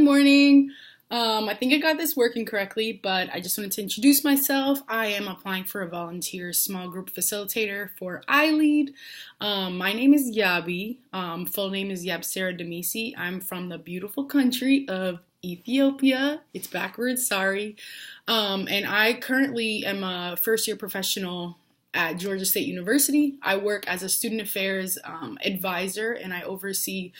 morning. I think I got this working correctly, but I just wanted to introduce myself. I am applying for a volunteer small group facilitator for iLead. My name is Yabi. Full name is Yabsera Demisi. I'm from the beautiful country of Ethiopia. It's backwards, sorry. And I currently am a first year professional at Georgia State University. I work as a student affairs advisor, and I oversee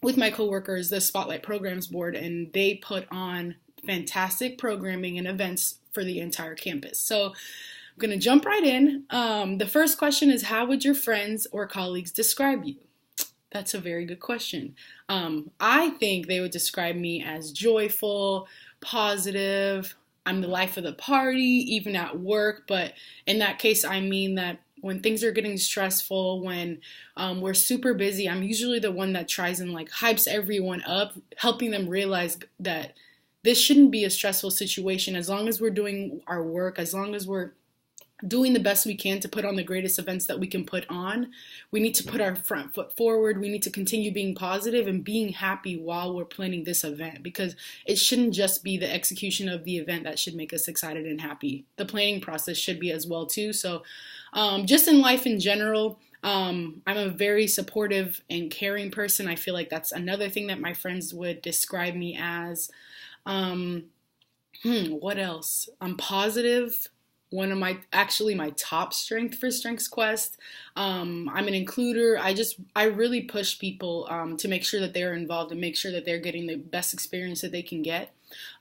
with my coworkers the Spotlight Programs Board, and they put on fantastic programming and events for the entire campus. So I'm going to jump right in. The first question is, how would your friends or colleagues describe you? That's a very good question. I think they would describe me as joyful, positive. I'm the life of the party, even at work. But in that case, I mean that when things are getting stressful, when we're super busy, I'm usually the one that tries and hypes everyone up, helping them realize that this shouldn't be a stressful situation. As long as we're doing our work, as long as we're doing the best we can to put on the greatest events that we can put on, we need to put our front foot forward. We need to continue being positive and being happy while we're planning this event, because it shouldn't just be the execution of the event that should make us excited and happy. The planning process should be as well too. So just in life in general, I'm a very supportive and caring person. I feel like that's another thing that my friends would describe me as. What else? I'm positive. One of my top strength for Strengths Quest. I'm an includer. I really push people to make sure that they're involved and make sure that they're getting the best experience that they can get.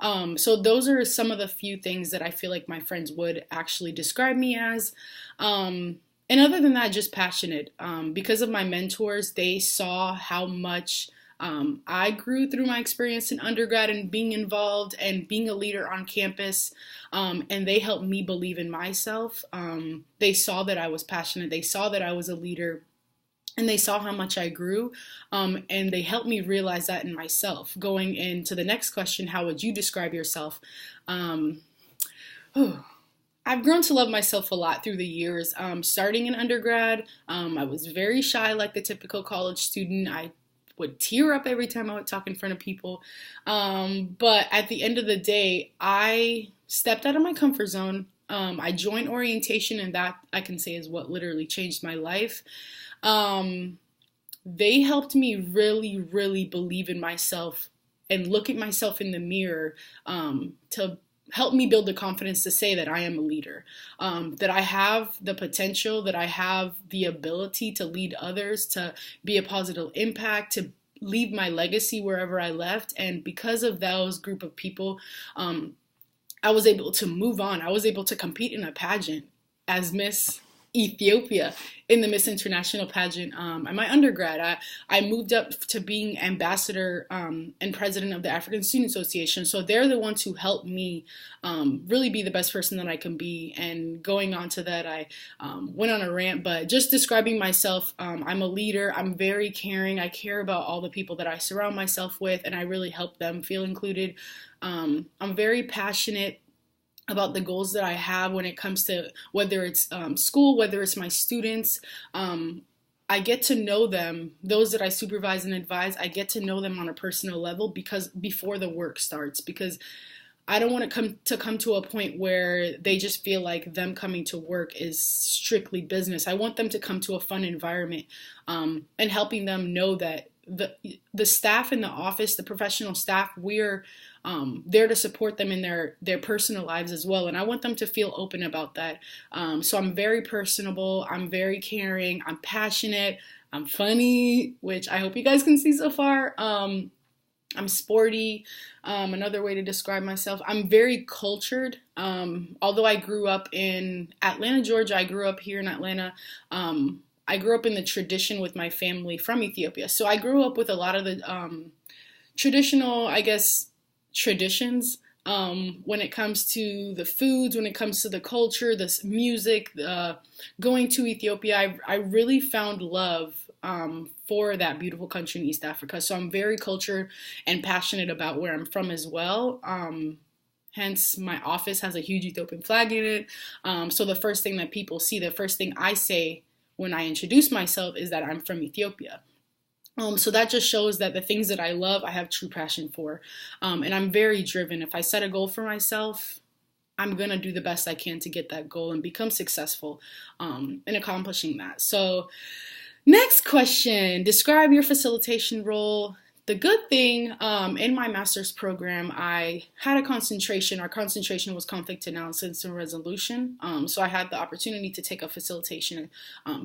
So those are some of the few things that I feel like my friends would actually describe me as. And other than that, just passionate. Because of my mentors, they saw how much I grew through my experience in undergrad and being involved and being a leader on campus, and they helped me believe in myself. They saw that I was passionate, they saw that I was a leader, and they saw how much I grew, and they helped me realize that in myself. Going into the next question, how would you describe yourself? I've grown to love myself a lot through the years. Starting in undergrad, I was very shy, like the typical college student. I would tear up every time I would talk in front of people. But at the end of the day, I stepped out of my comfort zone. I joined orientation, and that I can say is what literally changed my life. They helped me really, really believe in myself and look at myself in the mirror to help me build the confidence to say that I am a leader, that I have the potential, that I have the ability to lead others, to be a positive impact, to leave my legacy wherever I left. And because of those group of people, I was able to move on. I was able to compete in a pageant as Miss Ethiopia in the Miss International pageant at my undergrad. I moved up to being ambassador and president of the African Student Association. So they're the ones who helped me really be the best person that I can be. And going on to that, I went on a rant, but just describing myself, I'm a leader. I'm very caring. I care about all the people that I surround myself with, and I really help them feel included. I'm very passionate about the goals that I have when it comes to whether it's school, whether it's my students. I get to know them, those that I supervise and advise, I get to know them on a personal level because before the work starts, because I don't want to come to a point where they just feel like them coming to work is strictly business. I want them to come to a fun environment, and helping them know that the staff in the office, the professional staff, we're there to support them in their personal lives as well. And I want them to feel open about that. So I'm very personable. I'm very caring. I'm passionate. I'm funny, which I hope you guys can see so far. I'm sporty. Another way to describe myself. I'm very cultured. Although I grew up in Atlanta, Georgia, I grew up here in Atlanta. I grew up in the tradition with my family from Ethiopia. So I grew up with a lot of the traditional, I guess, traditions when it comes to the foods, when it comes to the culture, the music, going to Ethiopia. I really found love for that beautiful country in East Africa. So I'm very cultured and passionate about where I'm from as well. Hence, my office has a huge Ethiopian flag in it. So the first thing that people see, the first thing I say when I introduce myself is that I'm from Ethiopia. So that just shows that the things that I love, I have true passion for. And I'm very driven. If I set a goal for myself, I'm going to do the best I can to get that goal and become successful in accomplishing that. So next question, describe your facilitation role. The good thing in my master's program, I had a concentration. Our concentration was conflict analysis and resolution. So I had the opportunity to take a facilitation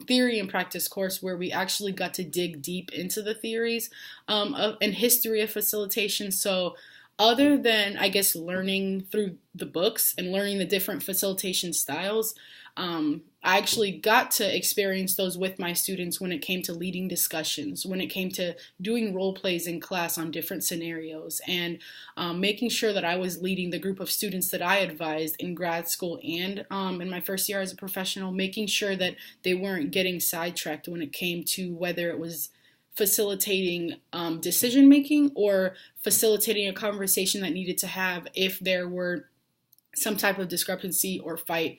theory and practice course where we actually got to dig deep into the theories and history of facilitation. So other than, I guess, learning through the books and learning the different facilitation styles, I actually got to experience those with my students when it came to leading discussions, when it came to doing role plays in class on different scenarios, and making sure that I was leading the group of students that I advised in grad school and in my first year as a professional, making sure that they weren't getting sidetracked when it came to whether it was facilitating decision making or facilitating a conversation that needed to have if there were some type of discrepancy or fight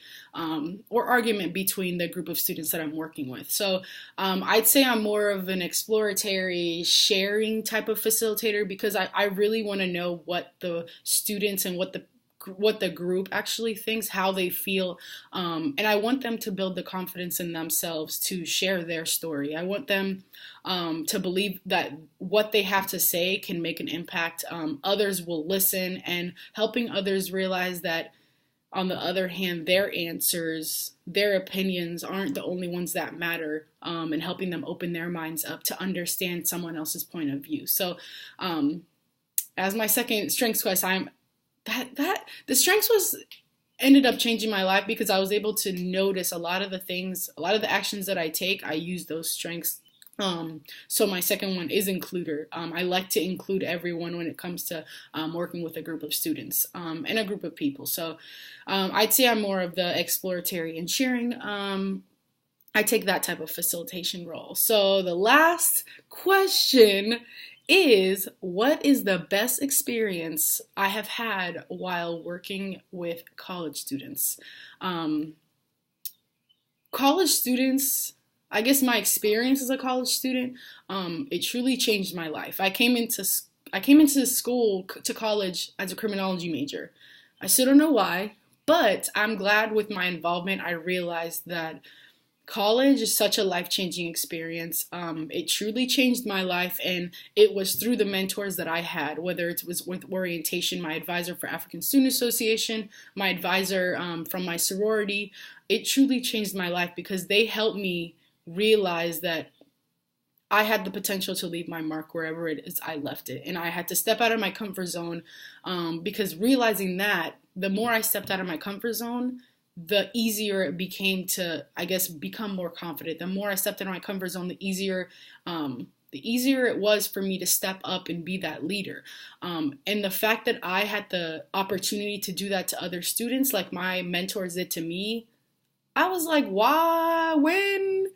or argument between the group of students that I'm working with. So I'd say I'm more of an exploratory, sharing type of facilitator because I really want to know what the students and what the group actually thinks, how they feel, and I want them to build the confidence in themselves to share their story. I want them to believe that what they have to say can make an impact. Others will listen, and helping others realize that, on the other hand, their answers, their opinions aren't the only ones that matter, and helping them open their minds up to understand someone else's point of view. So as my second strengths quest, the strengths was ended up changing my life because I was able to notice a lot of the actions that I take, I use those strengths. So my second one is includer. I like to include everyone when it comes to working with a group of students and a group of people. So I'd say I'm more of the exploratory and sharing. I take that type of facilitation role. So the last question is, what is the best experience I have had while working with college students? College students, I guess my experience as a college student, it truly changed my life. I came into college as a criminology major. I still don't know why, but I'm glad with my involvement I realized that college is such a life-changing experience. It truly changed my life, and it was through the mentors that I had, whether it was with orientation, my advisor for African Student Association, my advisor from my sorority. It truly changed my life because they helped me realize that I had the potential to leave my mark wherever it is I left it. And I had to step out of my comfort zone because realizing that the more I stepped out of my comfort zone, the easier it became to, I guess, become more confident. The more I stepped out of my comfort zone, the easier it was for me to step up and be that leader. And the fact that I had the opportunity to do that to other students, like my mentors did to me, I was like, why, when?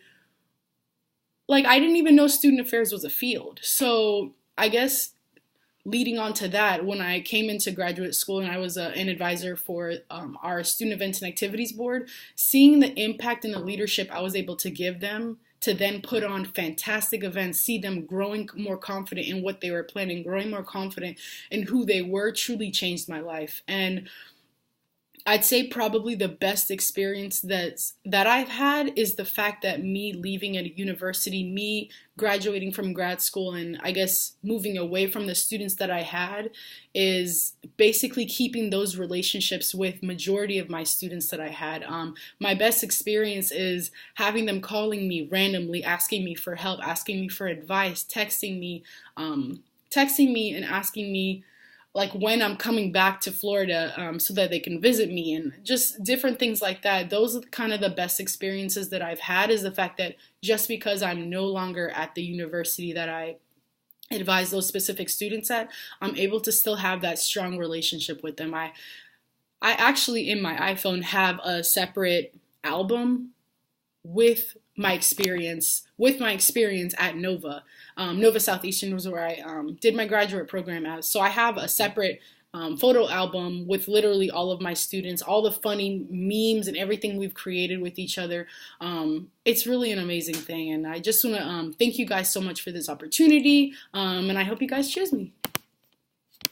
Like, I didn't even know student affairs was a field. So I guess leading on to that, when I came into graduate school and I was an advisor for our student events and activities board, seeing the impact and the leadership I was able to give them to then put on fantastic events, see them growing more confident in what they were planning, growing more confident in who they were, truly changed my life. And I'd say probably the best experience that I've had is the fact that me leaving at a university, me graduating from grad school, and I guess moving away from the students that I had, is basically keeping those relationships with majority of my students that I had. My best experience is having them calling me randomly, asking me for help, asking me for advice, texting me and asking me like when I'm coming back to Florida so that they can visit me, and just different things like that. Those are kind of the best experiences that I've had, is the fact that just because I'm no longer at the university that I advise those specific students at, I'm able to still have that strong relationship with them. I actually, in my iPhone, have a separate album with my experience at Nova. Nova Southeastern was where I did my graduate program at. So I have a separate photo album with literally all of my students, all the funny memes and everything we've created with each other. It's really an amazing thing, and I just want to thank you guys so much for this opportunity, and I hope you guys choose me.